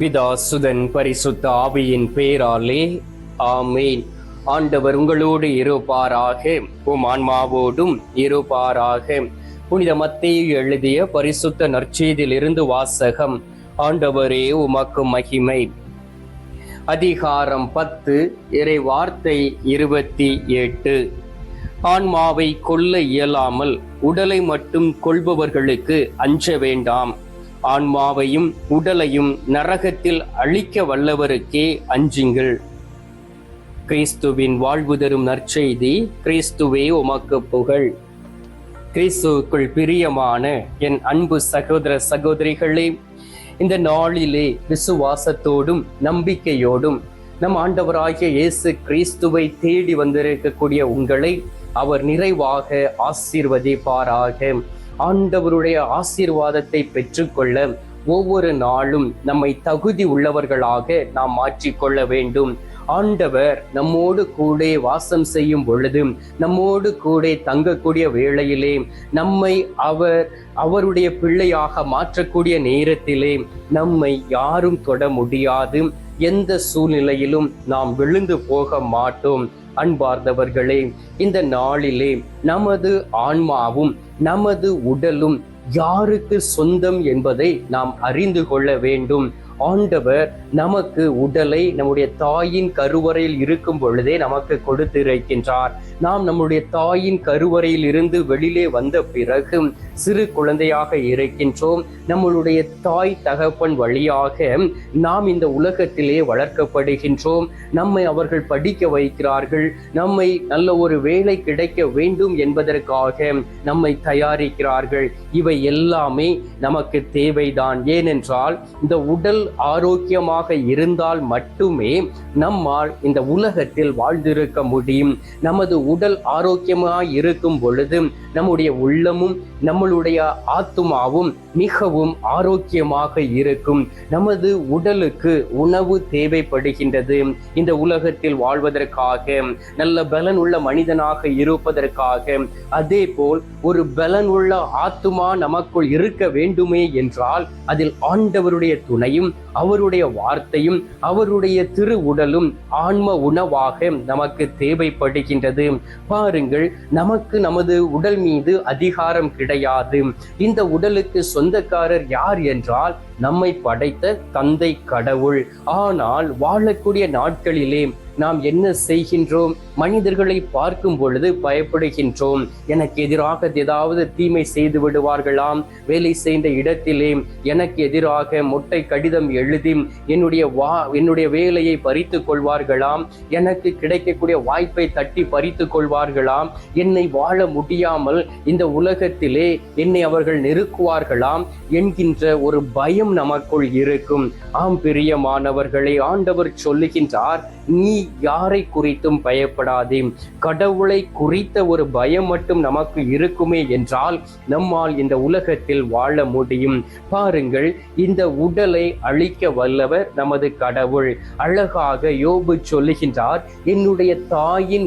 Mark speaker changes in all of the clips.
Speaker 1: பிதா சுதன் பரிசுத்த ஆவியின் பேராலே ஆமேன். ஆண்டவர் உங்களோடு இருப்பாராக, உம் ஆன்மாவோடும் இருப்பாராக. புனித மத்தேயு எழுதிய பரிசுத்த நற்செய்தியிலிருந்து வாசகம். ஆண்டவரே உமக்கு மகிமை. அதிகாரம் 10, இறை வார்த்தை 28. ஆன்மாவை கொல்ல இயலாமல் உடலை மட்டும் கொள்பவர்களுக்கு அஞ்ச வேண்டாம். ஆன்மாவையும் உடலையும் நரகத்தில் அழிக்க வல்லவருக்கே அஞ்சுங்கள். கிறிஸ்துவின் வாழ்வு தரும் நற்செய்தி. கிறிஸ்துவே உமக்கு புகழ். கிறிஸ்துவுக்குள் பிரியமான என் அன்பு சகோதர சகோதரிகளே, இந்த நாளிலே விசுவாசத்தோடும் நம்பிக்கையோடும் நம் ஆண்டவராகிய இயேசு கிறிஸ்துவை தேடி வந்திருக்கக்கூடிய உங்களை அவர் நிறைவாக ஆசீர்வதிப்பாராக. ஆண்டவருடைய ஆசீர்வாதத்தை பெற்றுக்கொள்ள ஒவ்வொரு நாளும் நம்மை தகுதி உள்ளவர்களாக நாம் மாற்றிக்கொள்ள வேண்டும். ஆண்டவர் நம்மோடு கூட வாசம் செய்யும் பொழுது, நம்மோடு கூட தங்கக்கூடிய வேளையிலே, நம்மை அவருடைய பிள்ளையாக மாற்றக்கூடிய நேரத்திலே நம்மை யாரும் தொட முடியாது. எந்த சூழ்நிலையிலும் நாம் விழுந்து போக மாட்டோம். அன்பார்ந்தவர்களே, இந்த நாளிலே நமது ஆன்மாவும் நமது உடலும் யாருக்கு சொந்தம் என்பதை நாம் அறிந்து கொள்ள வேண்டும். ஆண்டவர் நமக்கு உடலை நம்முடைய தாயின் கருவறையில் இருக்கும் பொழுதே நமக்கு கொடுத்திருக்கின்றார். நாம் நம்முடைய தாயின் கருவறையில் இருந்து வெளியிலே வந்த பிறகு சிறு குழந்தையாக இருக்கின்றோம். நம்மளுடைய தாய் தகப்பன் வழியாக நாம் இந்த உலகத்திலே வளர்க்கப்படுகின்றோம். நம்மை அவர்கள் படிக்க வைக்கிறார்கள். நம்மை நல்ல ஒரு வேலை கிடைக்க வேண்டும் என்பதற்காக நம்மை தயாரிக்கிறார்கள். இவை எல்லாமே நமக்கு தேவைதான். ஏனென்றால் இந்த உடல் ஆரோக்கியமாக இருந்தால் மட்டுமே நம்மால் இந்த உலகத்தில் வாழ்ந்திருக்க முடியும். நமது உடல் ஆரோக்கியமாக இருக்கும் பொழுது நம்முடைய உள்ளமும் நம்மளுடைய ஆத்துமாவும் மிகவும் ஆரோக்கியமாக இருக்கும். நமது உடலுக்கு உணவு தேவைப்படுகின்றது. இந்த உலகத்தில் வாழ்வதற்காக, நல்ல பலன் உள்ள மனிதனாக இருப்பதற்காக. அதே போல் ஒரு பலன் உள்ள ஆத்துமா நமக்குள் இருக்க வேண்டுமே என்றால் அதில் ஆண்டவருடைய துணையும் அவருடைய வார்த்தையும் அவருடைய திரு உடலும் ஆன்ம உணவாக நமக்கு தேவைப்படுகின்றது. பாருங்கள், நமக்கு நமது உடல் மீது அதிகாரம் கிடையாது. இந்த உடலுக்கு சொந்தக்காரர் யார் என்றால் நம்மை படைத்த தந்தை கடவுள். ஆனால் வாழக்கூடிய நாட்களிலே நாம் என்ன செய்கின்றோம்? மனிதர்களை பார்க்கும் பொழுது பயப்படுகின்றோம். எனக்கு எதிராக ஏதாவது தீமை செய்து விடுவார்களாம். வேலை செய்த இடத்திலே எனக்கு எதிராக மொட்டை கடிதம் எழுதி என்னுடைய வேலையை பறித்து கொள்வார்களாம். எனக்கு கிடைக்கக்கூடிய வாய்ப்பை தட்டி பறித்து கொள்வார்களாம். என்னை வாழ முடியாமல் இந்த உலகத்திலே என்னை அவர்கள் நெருக்குவார்களாம் என்கின்ற ஒரு பயம் நமக்குள் இருக்கும். ஆம் பிரியமானவர்களே, ஆண்டவர் சொல்லுகின்றார், நீ யாரை குறித்தும் பயப்படாதே. கடவுளை குறித்த ஒரு பயம் மட்டும் நமக்கு இருக்குமே என்றால் நம்மால் இந்த உலகத்தில் வாழ முடியும். பாருங்கள், இந்த உடலை அழிக்க வல்லவர் நமது கடவுள். அழகாக யோபு சொல்லுகின்றார், என்னுடைய தாயின்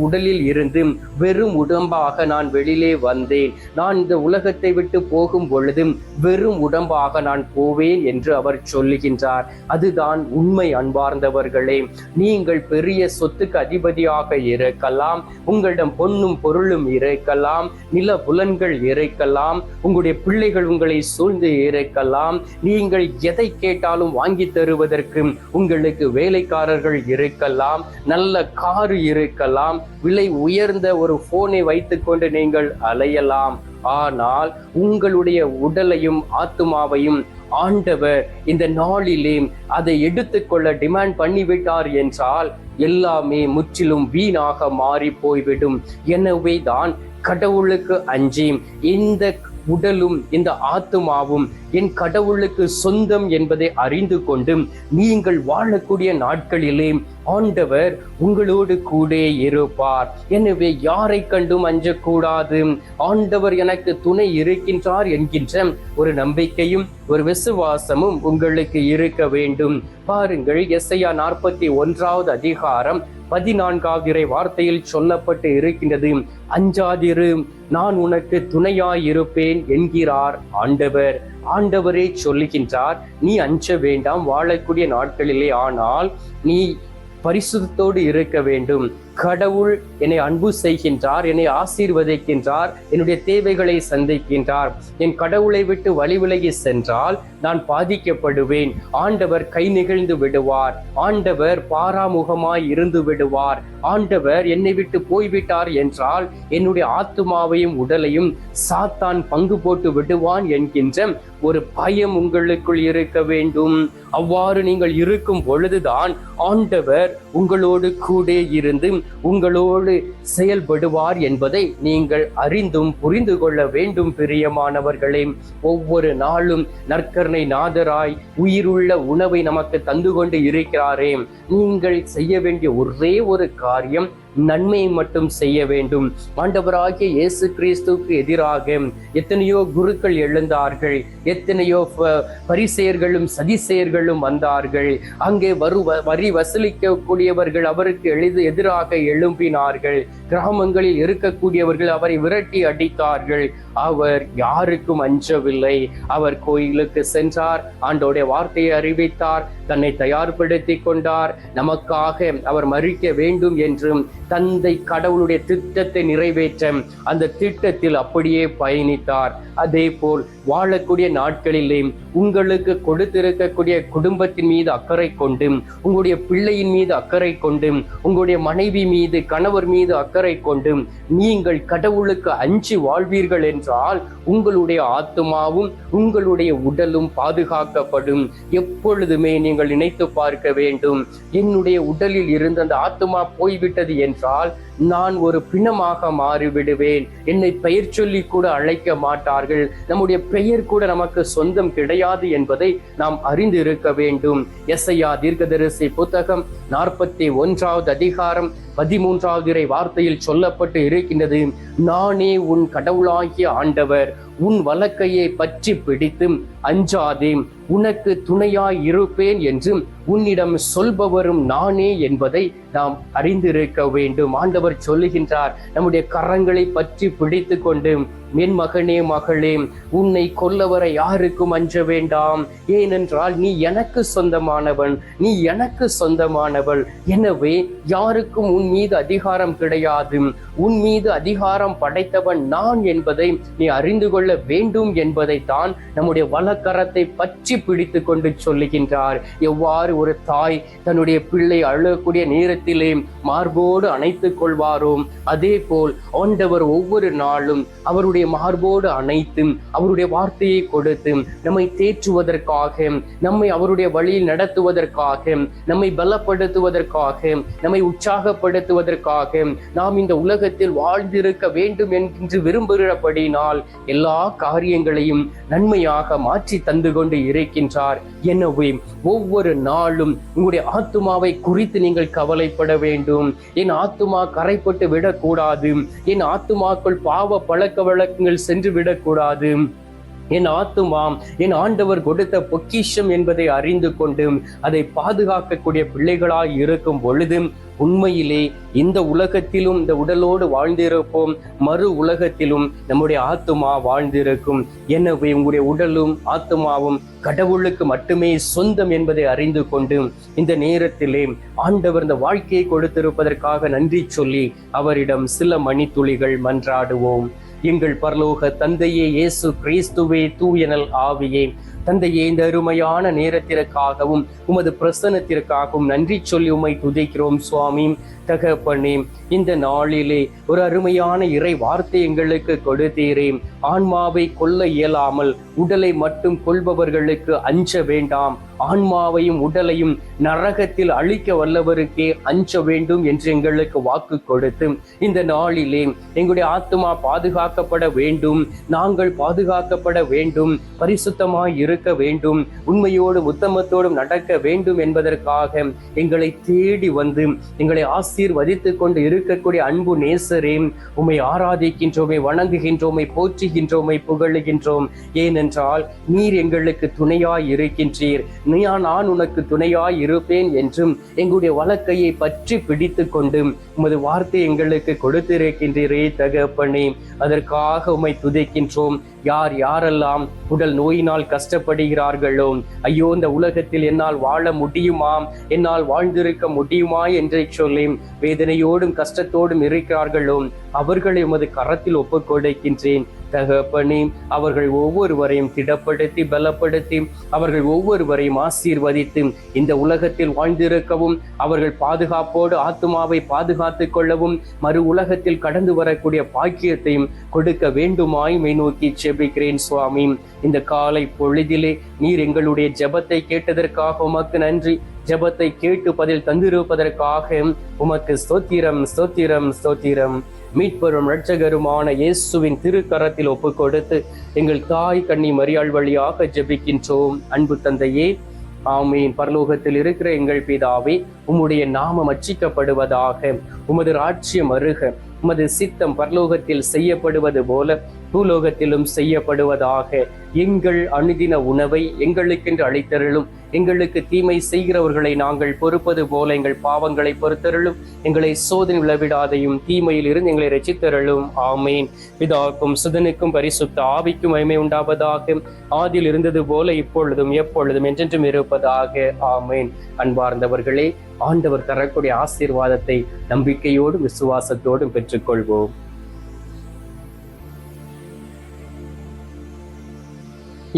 Speaker 1: உடலில் இருந்து வெறும் உடம்பாக நான் வெளியிலே வந்தேன். நான் இந்த உலகத்தை விட்டு போகும் பொழுது வெறும் உடம்பாக நான் போவேன் என்று அவர் சொல்லுகின்றார். அதுதான் உண்மை. அன்பார்ந்தவர்களே, நீங்கள் பெரிய சொத்துக்கு அதிபதியாக இருக்கலாம், உங்களிடம் பொன்னும் பொருளும் இருக்கலாம், நில புலன்கள் இருக்கலாம், உங்களுடைய பிள்ளைகள் உங்களை சூழ்ந்து இருக்கலாம், நீங்கள் எதை கேட்டாலும் வாங்கி தருவதற்கு உங்களுக்கு வேலைக்காரர்கள் இருக்கலாம், நல்ல காரு இருக்கலாம், விலை உயர்ந்த ஒரு போனை வைத்துக்கொண்டு நீங்கள் அலையலாம். ஆனால் உங்களுடைய உடலையும் ஆத்துமாவையும் ஆண்டவர் இந்த நாளிலே அதை எடுத்துக்கொள்ள டிமாண்ட் பண்ணிவிட்டார் என்றால் எல்லாமே முற்றிலும் வீணாக மாறி போய்விடும். எனவே தான் கடவுளுக்கு அஞ்சி இந்த உடலும் இந்த ஆத்துமாவும் என் கடவுளுக்கு சொந்தம் என்பதை அறிந்து கொண்டு நீங்கள் வாழக்கூடிய நாட்களிலே ஆண்டவர் உங்களோடு கூட இருப்பார். எனவே யாரை கண்டும் அஞ்சக்கூடாது. ஆண்டவர் எனக்கு துணை இருக்கின்றார் என்கின்ற ஒரு நம்பிக்கையும் ஒரு விசுவாசமும் உங்களுக்கு இருக்க வேண்டும். பாருங்கள், எஸ்ஐயா 41 அதிகாரம் 14 வார்த்தையில் சொல்லப்பட்டு இருக்கின்றது, அஞ்சாதிரு, நான் உனக்கு துணையாயிருப்பேன் என்கிறார் ஆண்டவர். ஆண்டவரே சொல்லுகின்றார், நீ அஞ்ச வேண்டாம் வாழக்கூடிய நாட்களிலே, ஆனால் நீ பரிசுத்தத்தோடு இருக்க வேண்டும். கடவுள் என்னை அன்பு செய்கின்றார், என்னை ஆசீர்வதிக்கின்றார், என்னுடைய தேவைகளை சந்திக்கின்றார். என் கடவுளை விட்டு வழி விலகி சென்றால் நான் பாதிக்கப்படுவேன். ஆண்டவர் கை நெகிழ்ந்து விடுவார், ஆண்டவர் பாராமுகமாய் இருந்து விடுவார், ஆண்டவர் என்னை விட்டு போய்விட்டார் என்றால் என்னுடைய ஆத்துமாவையும் உடலையும் சாத்தான் பங்கு போட்டு விடுவான் என்கின்ற ஒரு பயம் உங்களுக்குள் இருக்க வேண்டும். அவ்வாறு நீங்கள் இருக்கும் பொழுதுதான் ஆண்டவர் உங்களோடு கூட இருந்து உங்களோடு செயல்படுவார் என்பதை நீங்கள் அறிந்தும் புரிந்து கொள்ள வேண்டும். பிரியமானவர்களே, ஒவ்வொரு நாளும் நற்கருணை நாதராய் உயிருள்ள உணவை நமக்கு தந்து கொண்டு இருக்கிறாரே. நீங்கள் செய்ய வேண்டிய ஒரே ஒரு காரியம், நன்மையை மட்டும் செய்ய வேண்டும். ஆண்டவராகிய இயேசு கிறிஸ்துவுக்கு எதிராக எத்தனையோ குருக்கள் எழுந்தார்கள், எத்தனையோ பரிசேயர்களும் சதிசேயர்களும் வந்தார்கள். அங்கே வரி வசூலிக்கக்கூடியவர்கள் அவருக்கு எதிராக எழும்பினார்கள். கிராமங்களில் இருக்கக்கூடியவர்கள் அவரை விரட்டி அடித்தார்கள். அவர் யாருக்கும் அஞ்சவில்லை. அவர் கோயிலுக்கு சென்றார், ஆண்டோடைய வார்த்தையை அறிவித்தார், தன்னை தயார்படுத்தி கொண்டார். நமக்காக அவர் மரிக்க வேண்டும் என்றும் தந்தை கடவுளுடைய திட்டத்தை நிறைவேற்ற அந்த திட்டத்தில் அப்படியே பயணித்தார். அதே போல் வாழக்கூடிய நாட்களிலே உங்களுக்கு கொடுத்திருக்கக்கூடிய குடும்பத்தின் மீது அக்கறை கொண்டு, உங்களுடைய பிள்ளையின் மீது அக்கறை கொண்டு, உங்களுடைய மனைவி மீது, கணவர் மீது அக்கறை கொண்டு நீங்கள் கடவுளுக்கு அஞ்சி வாழ்வீர்கள் என்றால் உங்களுடைய ஆத்துமாவும் உங்களுடைய உடலும் பாதுகாக்கப்படும். எப்பொழுதுமே நீங்கள் நினைத்து பார்க்க வேண்டும், என்னுடைய உடலில் இருந்த அந்த ஆத்துமா போய்விட்டது என்றால் நான் ஒரு பிணமாக மாறிவிடுவேன். என்னை பெயர் சொல்லி கூட அழைக்க மாட்டார்கள், நம்முடைய பெயர் கூட நமக்கு சொந்தம் கிடையாது என்பதை நாம் அறிந்து இருக்க வேண்டும். எசையா தீர்க்கதரிசி புத்தகம் 41வது அதிகாரம் 13வது வார்த்தையில் சொல்லப்பட்டு இருக்கின்றது, நானே உன் கடவுளாகிய ஆண்டவர், உன் வலக்கையை பற்றி பிடித்து அஞ்சாதே, உனக்கு துணையாய் இருப்பேன் என்று உன்னிடம் சொல்பவரும் நானே என்பதை நாம் அறிந்திருக்க வேண்டும். ஆண்டவர் சொல்லுகின்றார், நம்முடைய கரங்களை பற்றி பிடித்து கொண்டு, என் மகனே மகளே, உன்னை கொல்லவர யாருக்கும் அஞ்ச வேண்டாம், ஏனென்றால் நீ எனக்கு சொந்தமானவன், நீ எனக்கு சொந்தமானவள். எனவே யாருக்கும் உன் மீது அதிகாரம் கிடையாது. உன் மீது அதிகாரம் படைத்தவன் நான் என்பதை நீ அறிந்து கொள்ள வேண்டும் என்பதைத்தான் நம்முடைய வலக்கரத்தை பற்றி பிடித்து கொண்டு சொல்லுகின்றார். எவ்வாறு ஒரு தாய் தன்னுடைய பிள்ளை அழக்கூடிய நேரத்திலே மார்போடு அணைத்துக் கொள்வாரோ, அதே போல் ஆண்டவர் ஒவ்வொரு நாளும் அவருடைய மார்போடு அணைத்து அவருடைய வார்த்தையை கொடுத்து நம்மை தேற்றுவதற்காக, நம்மை அவருடைய வழியில் நடத்துவதற்காக, நம்மை பலப்படுத்துவதற்காக, நம்மை உற்சாகப்படுத்துவதற்காக நாம் இந்த உலகத்தில் வாழ்ந்திருக்க வேண்டும் என்று விரும்புகிறபடினால் எல்லா காரியங்களையும் நன்மையாக மாற்றி தந்து கொண்டு இருக்கின்றார். எனவே ஒவ்வொரு நாளும் உங்களுடைய ஆத்துமாவை குறித்து நீங்கள் கவலைப்பட வேண்டும். என் ஆத்துமா கரைப்பட்டு விடக்கூடாது, என் ஆத்துமாக்குள் பாவ பழக்க வழக்கங்கள் சென்று விடக்கூடாது, என் ஆத்துமா என் ஆண்டவர் கொடுத்த பொக்கிஷம் என்பதை அறிந்து கொண்டு அதை பாதுகாக்கக்கூடிய பிள்ளைகளாய் இருக்கும் பொழுது உண்மையிலே இந்த உலகத்திலும் இந்த உடலோடு வாழ்ந்திருப்போம், மறு உலகத்திலும் நம்முடைய ஆத்துமா வாழ்ந்திருக்கும். எனவே உங்களுடைய உடலும் ஆத்துமாவும் கடவுளுக்கு மட்டுமே சொந்தம் என்பதை அறிந்து கொண்டு இந்த நேரத்திலே ஆண்டவர் இந்த வாழ்க்கையை கொடுத்திருப்பதற்காக நன்றி சொல்லி அவரிடம் சில மணித்துளிகள் மன்றாடுவோம். எங்கள் பரலோக தந்தையே, இயேசு கிறிஸ்துவே, தூயனல் ஆவியே, தந்தையே, இந்த அருமையான நேரத்திற்காகவும் உமது பிரசன்னத்திற்காகவும் நன்றி சொல்லி உம்மை துதிக்கிறோம் சுவாமி. தகப்பனே, இந்த நாளிலே ஒரு அருமையான இறை வார்த்தை எங்களுக்கு கொடுத்தீரே. ஆன்மாவை கொல்ல இயலாமல் உடலை மட்டும் கொள்பவர்களுக்கு அஞ்ச வேண்டாம், ஆன்மாவையும் உடலையும் நரகத்தில் அழிக்க வல்லவருக்கே அஞ்ச வேண்டும் என்று எங்களுக்கு வாக்கு கொடுத்து இந்த நாளிலே எங்களுடைய ஆத்துமா பாதுகாக்கப்பட வேண்டும், நாங்கள் பாதுகாக்கப்பட வேண்டும், பரிசுத்தமாய் இருக்க இருக்க வேண்டும், உண்மையோடும் உத்தமத்தோடும் நடக்க வேண்டும் என்பதற்காக எங்களை தேடி வந்து எங்களை ஆசீர்வதித்துக் கொண்டு இருக்கக்கூடிய அன்பு நேசரே, உம்மை ஆராதிக்கின்றோமே, வணங்குகின்றோமே, போற்றுகின்றோமே, புகழுகின்றோம். ஏனென்றால் நீர் எங்களுக்கு துணையாய் இருக்கின்றீர். நான் உனக்கு துணையாய் இருப்பேன் என்றும் எங்களுடைய வழக்கையை பற்றி பிடித்து கொண்டு உமது வார்த்தை எங்களுக்கு கொடுத்திருக்கின்றீரே தகப்பனே. அதற்காக உம்மை துதிக்கின்றோம். யார் யாரெல்லாம் உடல் நோயினால் கஷ்டப்படுகிறார்களோ, ஐயோ இந்த உலகத்தில் என்னால் வாழ முடியுமா, என்னால் வாழ்ந்திருக்க முடியுமா என்று சொல்லி வேதனையோடும் கஷ்டத்தோடும் இருக்கிறார்களோ, அவர்களை உமது கரத்தில் ஒப்புக் கொடுக்கின்றேன் தகப்பனே. அவர்கள் ஒவ்வொருவரையும் திடப்படுத்தி பலப்படுத்தி அவர்கள் ஒவ்வொருவரையும் ஆசீர்வதித்து இந்த உலகத்தில் வாழ்ந்திருக்கவும், அவர்கள் பாதுகாப்போடு ஆத்துமாவை பாதுகாத்துக் கொள்ளவும், மறு உலகத்தில் கடந்து வரக்கூடிய பாக்கியத்தையும் கொடுக்க வேண்டுமாய் மை நோக்கி ஜெபிக்கிறேன் சுவாமி. இந்த காலை பொழுதிலே நீர் எங்களுடைய ஜெபத்தை கேட்டதற்காக உமக்கு நன்றி. ஜெபத்தை கேட்டு பதில் தந்திருப்பதற்காக உமக்கு ஸ்தோத்திரம், ஸ்தோத்திரம், ஸ்தோத்திரம். மீட்பெரும் இரட்சகருமான இயேசுவின் திருக்கரத்தில் ஒப்பு கொடுத்து எங்கள் தாய் கன்னி மரியாள் வழியாக ஜெபிக்கின்றோம். அன்பு தந்தையே, ஆமீன். பரலோகத்தில் இருக்கிற எங்கள் பிதாவே, உம்முடைய நாமம் அர்ச்சிக்கப்படுவதாக, உமது ராஜ்யம் வருக, உமது சித்தம் பரலோகத்தில் செய்யப்படுவது போல பூலோகத்திலும் செய்யப்படுவதாக. எங்கள் அனுதின உணவை எங்களுக்கென்று அளித்தருளும். எங்களுக்கு தீமை செய்கிறவர்களை நாங்கள் பொறுப்பது போல எங்கள் பாவங்களை பொறுத்தருளும். எங்களை சோதனை விளைவிடாதையும் தீமையில் இருந்து எங்களை ரட்சித்தருளும். ஆமேன். பிதாவுக்கும் சுதனுக்கும் பரிசுத்த ஆவிக்கும் மகிமை உண்டாவதாக. ஆதியில் இருந்தது போல இப்பொழுதும் எப்பொழுதும் என்றென்றும் இருப்பதாக. ஆமேன். அன்பார்ந்தவர்களே, ஆண்டவர் தரக்கூடிய ஆசீர்வாதத்தை நம்பிக்கையோடும் விசுவாசத்தோடும் பெற்றுக்கொள்வோம்.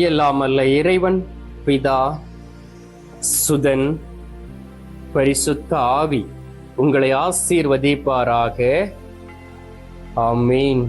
Speaker 1: எல்லாம் அல்ல இறைவன் பிதா, சுதன், பரிசுத்த ஆவி உங்களை ஆசீர்வதிப்பாராக. ஆமீன்.